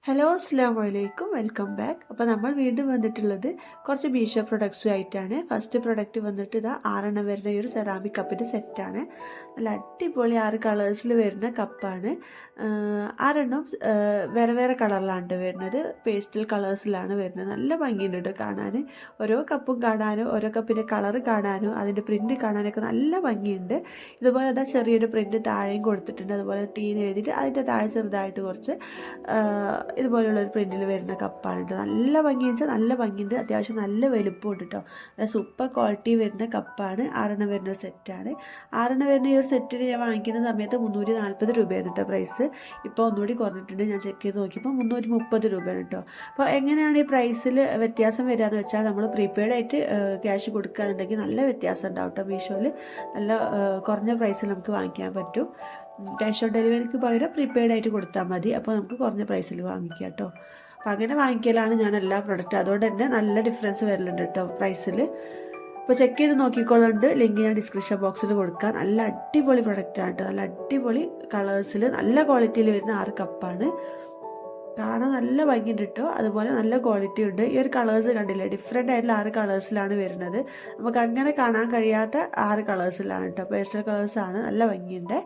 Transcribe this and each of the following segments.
Hello അസ്സലാമു അലൈക്കും welcome back. അപ്പോൾ നമ്മൾ വീണ്ടും വന്നിട്ടുള്ളത് കുറച്ച് മീഷോ പ്രൊഡക്ട്സും ആയിട്ടാണ്. ഫസ്റ്റ് പ്രൊഡക്റ്റ് വന്നിട്ട് ഇതാ 6 വരുന്ന ഈ ഒരു സെറാമിക് കപ്പിൻ്റെ സെറ്റാണ്. നല്ല അടിപൊളി 6 കളേഴ്സിൽ വരുന്ന കപ്പാണ്. 6 വേറെ വേറെ കളറിലാണ് വരുന്നത്. പേസ്റ്റൽ കളേഴ്സിലാണ് വരുന്നത്. നല്ല ഭംഗിയുണ്ട് കേട്ടോ കാണാൻ. ഓരോ കപ്പും കാണാനും ഓരോ കപ്പിൻ്റെ കളറ് കാണാനും അതിൻ്റെ പ്രിൻറ്റ് കാണാനൊക്കെ നല്ല ഭംഗിയുണ്ട്. ഇതുപോലെ അതാ ചെറിയൊരു പ്രിൻറ്റ് താഴെയും കൊടുത്തിട്ടുണ്ട്. അതുപോലെ ടീന്ന് എഴുതിയിട്ട് അതിൻ്റെ താഴെ ചെറുതായിട്ട് കുറച്ച് ഇതുപോലെയുള്ളൊരു പ്രിൻറ്റിൽ വരുന്ന കപ്പാണ് കേട്ടോ. നല്ല ഭംഗി വെച്ചാൽ നല്ല ഭംഗിയുണ്ട്. അത്യാവശ്യം നല്ല വലുപ്പമുണ്ട് കേട്ടോ. സൂപ്പർ ക്വാളിറ്റി വരുന്ന കപ്പാണ്. 6 വരുന്ന ഒരു സെറ്റാണ്. 6 വരുന്ന ഈ ഒരു സെറ്റിന് ഞാൻ വാങ്ങിക്കുന്ന സമയത്ത് 340 രൂപയാണ് കേട്ടോ പ്രൈസ്. ഇപ്പോൾ ഒന്നുകൂടി കുറഞ്ഞിട്ടുണ്ട്. ഞാൻ ചെക്ക് ചെയ്ത് നോക്കിയപ്പോൾ 330 രൂപയാണ് കേട്ടോ. അപ്പോൾ എങ്ങനെയാണ് ഈ പ്രൈസിൽ വ്യത്യാസം വരികയെന്ന് വെച്ചാൽ നമ്മൾ പ്രീപെയ്ഡ് ആയിട്ട് ക്യാഷ് കൊടുക്കുകയാണെന്നുണ്ടെങ്കിൽ നല്ല വ്യത്യാസം ഉണ്ടാവും കേട്ടോ. മീഷോയിൽ നല്ല കുറഞ്ഞ പ്രൈസിൽ നമുക്ക് വാങ്ങിക്കാൻ പറ്റും. ക്യാഷ് ഓൺ ഡെലിവറിക്ക് പകരം പ്രീപെയ്ഡ് ആയിട്ട് കൊടുത്താൽ മതി. അപ്പോൾ നമുക്ക് കുറഞ്ഞ പ്രൈസിൽ വാങ്ങിക്കാം കേട്ടോ. അപ്പോൾ അങ്ങനെ വാങ്ങിക്കലാണ് ഞാൻ എല്ലാ പ്രൊഡക്റ്റും. അതുകൊണ്ട് തന്നെ നല്ല ഡിഫറൻസ് വരലുണ്ട് കേട്ടോ പ്രൈസിൽ. അപ്പോൾ ചെക്ക് ചെയ്ത് നോക്കിക്കൊള്ളുന്നുണ്ട്. ലിങ്ക് ഞാൻ ഡിസ്ക്രിപ്ഷൻ ബോക്സിൽ കൊടുക്കാം. നല്ല അടിപൊളി പ്രൊഡക്റ്റാണ് കേട്ടോ. നല്ല അടിപൊളി കളേഴ്സിൽ നല്ല ക്വാളിറ്റിയിൽ വരുന്ന 6 കപ്പാണ്. കാണാൻ നല്ല ഭംഗിയുണ്ട് കേട്ടോ. അതുപോലെ നല്ല ക്വാളിറ്റി ഉണ്ട്. ഈ ഒരു കളേഴ്സ് കണ്ടില്ലേ, ഡിഫറെൻ്റ് ആയിട്ടുള്ള 6 കളേഴ്സിലാണ് വരുന്നത്. നമുക്ക് അങ്ങനെ കാണാൻ കഴിയാത്ത 6 കളേഴ്സിലാണ് കേട്ടോ. പേസ്റ്റൽ കളേഴ്സാണ്. നല്ല ഭംഗിയുണ്ട്.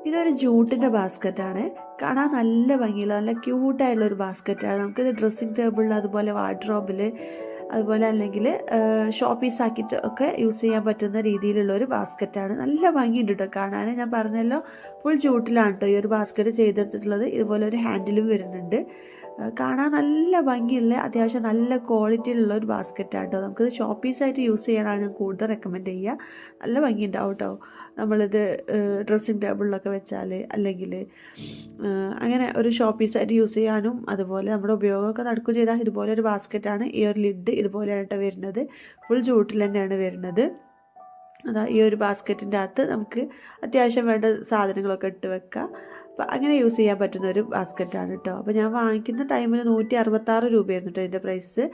ഇതൊരു ജൂട്ടിൻ്റെ ബാസ്ക്കറ്റാണ്. കാണാൻ നല്ല ഭംഗിയുള്ള നല്ല ക്യൂട്ടായിട്ടുള്ളൊരു ബാസ്ക്കറ്റാണ്. നമുക്കിത് ഡ്രസ്സിങ് ടേബിളിൽ അതുപോലെ വാർഡ്രോബിൽ അതുപോലെ അല്ലെങ്കിൽ ഷോ പീസ് ആക്കിയിട്ട് ഒക്കെ യൂസ് ചെയ്യാൻ പറ്റുന്ന രീതിയിലുള്ളൊരു ബാസ്ക്കറ്റാണ്. നല്ല ഭംഗിയുണ്ട് കേട്ടോ കാണാൻ. ഞാൻ പറഞ്ഞല്ലോ ഫുൾ ജൂട്ടിലാണ് കേട്ടോ ഈ ഒരു ബാസ്ക്കറ്റ് ചെയ്തെടുത്തിട്ടുള്ളത്. ഇതുപോലെ ഒരു ഹാൻഡിലും വരുന്നുണ്ട്. കാണാൻ നല്ല ഭംഗിയുള്ള അത്യാവശ്യം നല്ല ക്വാളിറ്റിയിലുള്ള ഒരു ബാസ്ക്കറ്റാണ് കേട്ടോ. നമുക്കിത് ഷോ പീസായിട്ട് യൂസ് ചെയ്യാനാണ് ഞാൻ കൂടുതൽ റെക്കമെൻഡ് ചെയ്യുക. നല്ല ഭംഗിയുണ്ടാവും കേട്ടോ. നമ്മളിത് ഡ്രസ്സിങ് ടേബിളിലൊക്കെ വെച്ചാൽ അല്ലെങ്കിൽ അങ്ങനെ ഒരു ഷോ പീസായിട്ട് യൂസ് ചെയ്യാനും അതുപോലെ നമ്മുടെ ഉപയോഗമൊക്കെ നടക്കുകയും ചെയ്താൽ ഇതുപോലെ ഒരു ബാസ്ക്കറ്റാണ്. ഈ ഒരു ലിഡ് ഇതുപോലെയാണ് കേട്ടോ വരുന്നത്. ഫുൾ ജൂട്ടിൽ തന്നെയാണ് വരുന്നത്. അതാ ഈ ഒരു ബാസ്ക്കറ്റിൻ്റെ അകത്ത് നമുക്ക് അത്യാവശ്യം വേണ്ട സാധനങ്ങളൊക്കെ ഇട്ട് വെക്കാം. അപ്പോൾ അങ്ങനെ യൂസ് ചെയ്യാൻ പറ്റുന്ന ഒരു ബാസ്ക്കറ്റാണ് കേട്ടോ. അപ്പോൾ ഞാൻ വാങ്ങിക്കുന്ന ടൈമിൽ 166 രൂപയായിരുന്നു കേട്ടോ ഇതിൻ്റെ പ്രൈസ്.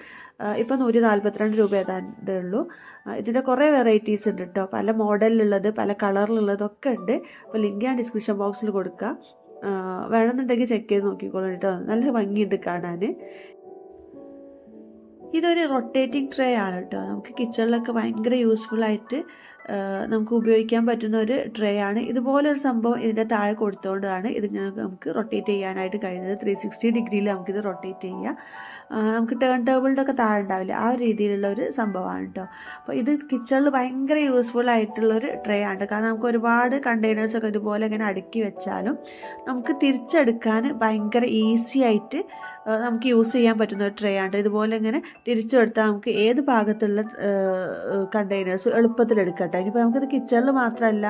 ഇപ്പോൾ 142 രൂപ ഏതാണ്ടേ ഉള്ളൂ. ഇതിൻ്റെ കുറേ വെറൈറ്റീസ് ഉണ്ട് കേട്ടോ. പല മോഡലിലുള്ളത് പല കളറിലുള്ളതൊക്കെ ഉണ്ട്. അപ്പോൾ ലിങ്ക് ഞാൻ ഡിസ്ക്രിപ്ഷൻ ബോക്സിൽ കൊടുക്കാം. വേണമെന്നുണ്ടെങ്കിൽ ചെക്ക് ചെയ്ത് നോക്കിക്കോളൂ കേട്ടോ. നല്ല ഭംഗിയുണ്ട് കാണാൻ. ഇതൊരു റൊട്ടേറ്റിംഗ് ട്രേ ആണ് കേട്ടോ. നമുക്ക് കിച്ചണിലൊക്കെ ഭയങ്കര യൂസ്ഫുള്ളായിട്ട് നമുക്ക് ഉപയോഗിക്കാൻ പറ്റുന്ന ഒരു ട്രേ ആണ്. ഇതുപോലൊരു സംഭവം ഇതിൻ്റെ താഴെ കൊടുത്തുകൊണ്ടാണ് ഇത് നമുക്ക് റൊട്ടേറ്റ് ചെയ്യാനായിട്ട് കഴിയുന്നത്. 360 ഡിഗ്രിയിൽ നമുക്കിത് റൊട്ടേറ്റ് ചെയ്യാം. നമുക്ക് ടേൺ ടേബിളിൻ്റെ ഒക്കെ താഴെ ഉണ്ടാവില്ല, ആ ഒരു രീതിയിലുള്ള ഒരു സംഭവമാണ് കേട്ടോ. അപ്പോൾ ഇത് കിച്ചണിൽ ഭയങ്കര യൂസ്ഫുൾ ആയിട്ടുള്ളൊരു ട്രേ ആണ്. കാരണം നമുക്ക് ഒരുപാട് കണ്ടെയ്നേഴ്സൊക്കെ ഇതുപോലെ ഇങ്ങനെ അടുക്കി വെച്ചാലും നമുക്ക് തിരിച്ചെടുക്കാൻ ഭയങ്കര ഈസി ആയിട്ട് നമുക്ക് യൂസ് ചെയ്യാൻ പറ്റുന്ന ഒരു ട്രേ ആണ്. ഇതുപോലെ ഇങ്ങനെ തിരിച്ചു കൊടുത്താൽ നമുക്ക് ഏത് ഭാഗത്തുള്ള കണ്ടെയ്നേഴ്സ് എളുപ്പത്തിൽ എടുക്കട്ടെ. ഇനിയിപ്പോൾ നമുക്കിത് കിച്ചണിൽ മാത്രമല്ല,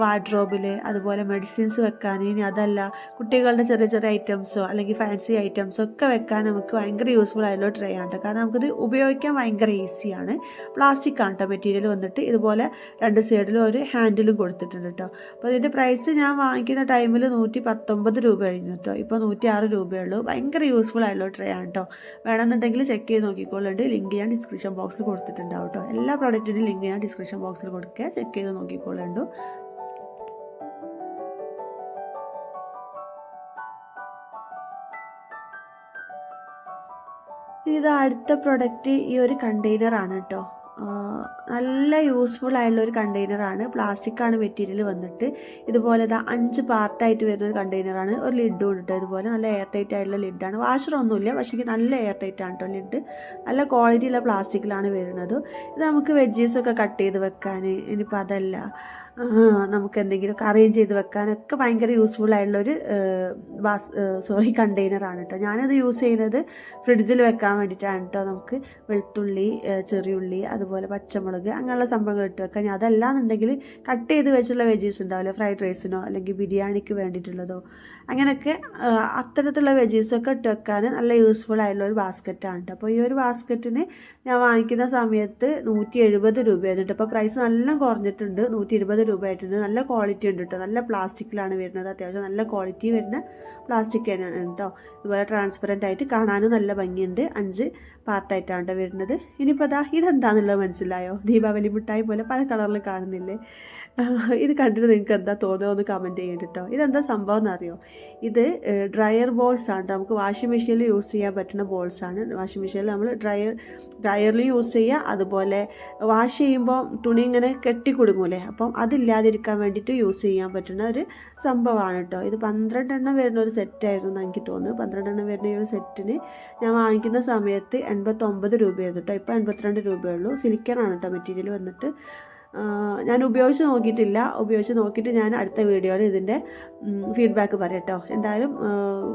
വാർഡ്രോബിൽ അതുപോലെ മെഡിസിൻസ് വെക്കാൻ, ഇനി അതല്ല കുട്ടികളുടെ ചെറിയ ചെറിയ ഐറ്റംസോ അല്ലെങ്കിൽ ഫാൻസി ഐറ്റംസോ ഒക്കെ വെക്കാൻ നമുക്ക് ഭയങ്കര യൂസ്ഫുൾ ആയിട്ടുള്ള ട്രേ ആണ്. കാരണം നമുക്കിത് ഉപയോഗിക്കാൻ ഭയങ്കര ഈസിയാണ്. പ്ലാസ്റ്റിക് ആണ് കേട്ടോ മെറ്റീരിയൽ വന്നിട്ട്. ഇതുപോലെ 2 സൈഡിലും ഒരു ഹാൻഡിലും കൊടുത്തിട്ടുണ്ട് കേട്ടോ. അപ്പോൾ ഇതിൻ്റെ പ്രൈസ് ഞാൻ വാങ്ങിക്കുന്ന ടൈമിൽ 119 രൂപ കഴിഞ്ഞു കേട്ടോ. ഇപ്പോൾ 106 രൂപയുള്ളൂ. ഭയങ്കര യൂസ്ഫുൾ ആയിട്ടുള്ള ട്രേ ആണ് കേട്ടോ. വേണമെന്നുണ്ടെങ്കിൽ ചെക്ക് ചെയ്ത് നോക്കിക്കോളുണ്ട്. ലിങ്ക് ഞാൻ ഡിസ്ക്രിപ്ഷൻ ബോക്സിൽ കൊടുത്തിട്ടുണ്ടാവും കേട്ടോ. എല്ലാ പ്രോഡക്റ്റിൻ്റെയും ലിങ്ക് ഞാൻ ഡിസ്ക്രിപ്ഷൻ ബോക്സിൽ കൊടുക്കുക. ചെക്ക് ചെയ്ത് നോക്കിക്കോളുണ്ട്. ഇത് അടുത്ത പ്രൊഡക്റ്റ് ഈ ഒരു കണ്ടെയ്നർ ആണ് കേട്ടോ. നല്ല യൂസ്ഫുൾ ആയിട്ടുള്ള ഒരു കണ്ടെയ്നറാണ്. പ്ലാസ്റ്റിക്കാണ് മെറ്റീരിയൽ വന്നിട്ട്. ഇതുപോലെ 5 പാർട്ടായിട്ട് വരുന്ന ഒരു കണ്ടെയ്നറാണ്. ഒരു ലിഡും ഉണ്ട് കേട്ടോ. ഇതുപോലെ നല്ല എയർ ടൈറ്റ് ആയിട്ടുള്ള ലിഡാണ്. വാഷറൊന്നുമില്ല, പക്ഷേ എനിക്ക് നല്ല എയർ ടൈറ്റ് ആണ് കേട്ടോ ലിഡ്. നല്ല ക്വാളിറ്റിയുള്ള പ്ലാസ്റ്റിക്കിലാണ് വരുന്നത്. ഇത് നമുക്ക് വെജീസൊക്കെ കട്ട് ചെയ്ത് വെക്കാൻ, ഇനിയിപ്പോൾ അതല്ല നമുക്ക് എന്തെങ്കിലുമൊക്കെ അറേഞ്ച് ചെയ്ത് വെക്കാനൊക്കെ ഭയങ്കര യൂസ്ഫുൾ ആയിട്ടുള്ളൊരു കണ്ടെയ്നറാണ് കേട്ടോ. ഞാനത് യൂസ് ചെയ്യുന്നത് ഫ്രിഡ്ജിൽ വെക്കാൻ വേണ്ടിയിട്ടാണ് കേട്ടോ. നമുക്ക് വെളുത്തുള്ളി, ചെറിയുള്ളി അതുപോലെ പച്ചമുളക് അങ്ങനെയുള്ള സംഭവങ്ങൾ ഇട്ട് വെക്കാം. അതല്ലാന്നുണ്ടെങ്കിൽ കട്ട് ചെയ്ത് വെച്ചുള്ള വെജീസ് ഉണ്ടാവില്ല, ഫ്രൈഡ് റൈസിനോ അല്ലെങ്കിൽ ബിരിയാണിക്ക് വേണ്ടിയിട്ടുള്ളതോ അങ്ങനെയൊക്കെ അത്തരത്തിലുള്ള വെജീസൊക്കെ ഇട്ട് വെക്കാൻ നല്ല യൂസ്ഫുൾ ആയിട്ടുള്ള ഒരു ബാസ്ക്കറ്റാണ് കേട്ടോ. അപ്പോൾ ഈ ഒരു ബാസ്ക്കറ്റിന് ഞാൻ വാങ്ങിക്കുന്ന സമയത്ത് 170 രൂപയായിരുന്നു കേട്ടോ. അപ്പോൾ പ്രൈസ് നല്ല കുറഞ്ഞിട്ടുണ്ട്, 120 രൂപ ആയിട്ടുണ്ട്. നല്ല ക്വാളിറ്റി ഉണ്ട് കേട്ടോ, നല്ല പ്ലാസ്റ്റിക്കിലാണ് വരുന്നത്, അത്യാവശ്യം നല്ല ക്വാളിറ്റി വരുന്ന പ്ലാസ്റ്റിക് തന്നെയാണ് കേട്ടോ. ഇതുപോലെ ട്രാൻസ്പെറൻ്റ് ആയിട്ട് കാണാനും നല്ല ഭംഗിയുണ്ട്. 5 പാർട്ടായിട്ടാണ് കേട്ടോ വരുന്നത്. ഇനിയിപ്പോൾ ഇതെന്താണെന്നുള്ളത് മനസ്സിലായോ? ദീപാവലി മിഠായി പോലെ പല കളറിൽ കാണുന്നില്ലേ? ഇത് കണ്ടിട്ട് നിങ്ങൾക്ക് എന്താ തോന്നുക ഒന്ന് കമൻറ്റ് ചെയ്യണ്ട കേട്ടോ. ഇതെന്താ സംഭവം എന്നറിയോ? ഇത് ഡ്രയർ ബോൾസ് ആണ്. നമുക്ക് വാഷിംഗ് മെഷീനിൽ യൂസ് ചെയ്യാൻ പറ്റുന്ന ബോൾസാണ്. വാഷിംഗ് മെഷീനിൽ നമ്മൾ ഡ്രയറിൽ യൂസ് ചെയ്യുക, അതുപോലെ വാഷ് ചെയ്യുമ്പോൾ തുണി ഇങ്ങനെ കെട്ടിക്കൊടുങ്ങൂലേ, അപ്പം അതില്ലാതിരിക്കാൻ വേണ്ടിയിട്ട് യൂസ് ചെയ്യാൻ പറ്റുന്ന ഒരു സംഭവമാണ് കേട്ടോ. ഇത് 12 എണ്ണം വരുന്ന ഒരു സെറ്റായിരുന്നു എന്ന് എനിക്ക് തോന്നുന്നു. 12 എണ്ണം വരുന്ന ഈ ഒരു സെറ്റിന് ഞാൻ വാങ്ങിക്കുന്ന സമയത്ത് 89 രൂപയായിരുന്നു കേട്ടോ. ഇപ്പോൾ 82 രൂപയുള്ളൂ. സിലിക്കനാണ് കേട്ടോ മെറ്റീരിയൽ വന്നിട്ട്. ഞാൻ ഉപയോഗിച്ച് നോക്കിയിട്ട് ഞാൻ അടുത്ത വീഡിയോയിൽ ഇതിൻ്റെ ഫീഡ്ബാക്ക് പറയാം കേട്ടോ. എന്തായാലും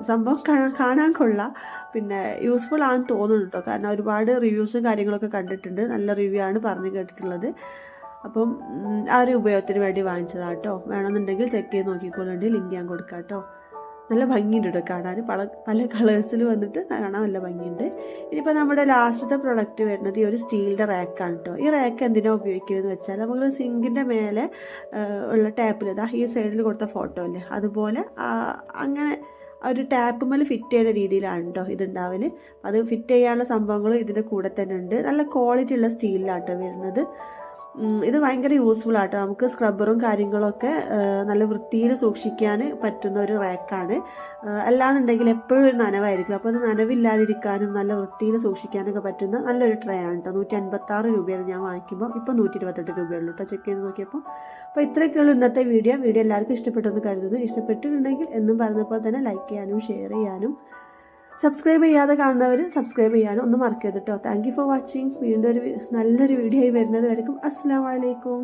സംഭവം കാണാൻ കൊള്ളാം, പിന്നെ യൂസ്ഫുൾ ആണെന്ന് തോന്നുന്നു കേട്ടോ. കാരണം ഒരുപാട് റിവ്യൂസും കാര്യങ്ങളൊക്കെ കണ്ടിട്ടുണ്ട്, നല്ല റിവ്യൂ ആണ് പറഞ്ഞു കേട്ടിട്ടുള്ളത്. അപ്പം ആ ഒരു ഉപയോഗത്തിന് വേണ്ടി വാങ്ങിച്ചതാണ് കേട്ടോ. വേണമെന്നുണ്ടെങ്കിൽ ചെക്ക് ചെയ്ത് നോക്കിക്കോളുണ്ട്, ലിങ്ക് ഞാൻ കൊടുക്കാം കേട്ടോ. നല്ല ഭംഗിയുണ്ട് കേട്ടോ കാണാൻ, പല കളേഴ്സിൽ വന്നിട്ട് കാണാൻ നല്ല ഭംഗിയുണ്ട്. ഇനിയിപ്പോൾ നമ്മുടെ ലാസ്റ്റത്തെ പ്രൊഡക്റ്റ് വരുന്നത് ഈ ഒരു സ്റ്റീലിൻ്റെ റാക്കാണ് കേട്ടോ. ഈ റാക്ക് എന്തിനാണ് ഉപയോഗിക്കുന്നതെന്ന് വെച്ചാൽ നമുക്ക് സിങ്കിൻ്റെ മേലെ ഉള്ള ടാപ്പിൽ ഈ സൈഡിൽ കൊടുത്ത ഫോട്ടോ അല്ലേ, അതുപോലെ അങ്ങനെ ഒരു ടാപ്പ് ഫിറ്റ് ചെയ്യുന്ന രീതിയിലാണ് കേട്ടോ ഇതുണ്ടാവല്. അത് ഫിറ്റ് ചെയ്യാനുള്ള സംഭവങ്ങളും ഇതിൻ്റെ കൂടെ തന്നെ ഉണ്ട്. നല്ല ക്വാളിറ്റി ഉള്ള സ്റ്റീലിലാട്ടോ വരുന്നത്. ഇത് ഭയങ്കര യൂസ്ഫുൾ ആട്ടോ. നമുക്ക് സ്ക്രബ്ബറും കാര്യങ്ങളൊക്കെ നല്ല വൃത്തിയിൽ സൂക്ഷിക്കാൻ പറ്റുന്ന ഒരു റാക്കാണ്. അല്ലാന്നുണ്ടെങ്കിൽ എപ്പോഴും ഒരു നനവായിരിക്കും, അപ്പോൾ അത് നനവില്ലാതിരിക്കാനും നല്ല വൃത്തിയിൽ സൂക്ഷിക്കാനൊക്കെ പറ്റുന്ന നല്ലൊരു ട്രേ ആണ് കേട്ടോ. 156 രൂപയാണ് ഞാൻ വാങ്ങിക്കുമ്പോൾ, ഇപ്പോൾ 128 രൂപയുള്ളൂ കേട്ടോ ചെക്ക് ചെയ്ത് നോക്കിയപ്പോൾ. അപ്പോൾ ഇത്രയൊക്കെയുള്ളൂ ഇന്നത്തെ വീഡിയോ എല്ലാവർക്കും ഇഷ്ടപ്പെട്ടെന്ന് കരുതുന്നു. ഇഷ്ടപ്പെട്ടിട്ടുണ്ടെങ്കിൽ എന്നും പറഞ്ഞപ്പോൾ തന്നെ ലൈക്ക് ചെയ്യാനും ഷെയർ ചെയ്യാനും സബ്സ്ക്രൈബ് ചെയ്യാതെ കാണുന്നവർ സബ്സ്ക്രൈബ് ചെയ്യാനും ഒന്നും മറക്കരുത് കേട്ടോ. Thank you for watching. വീണ്ടും നല്ലൊരു വീഡിയോ ആയി വരുന്നത് വരെയും അസ്സലാമു അലൈക്കും.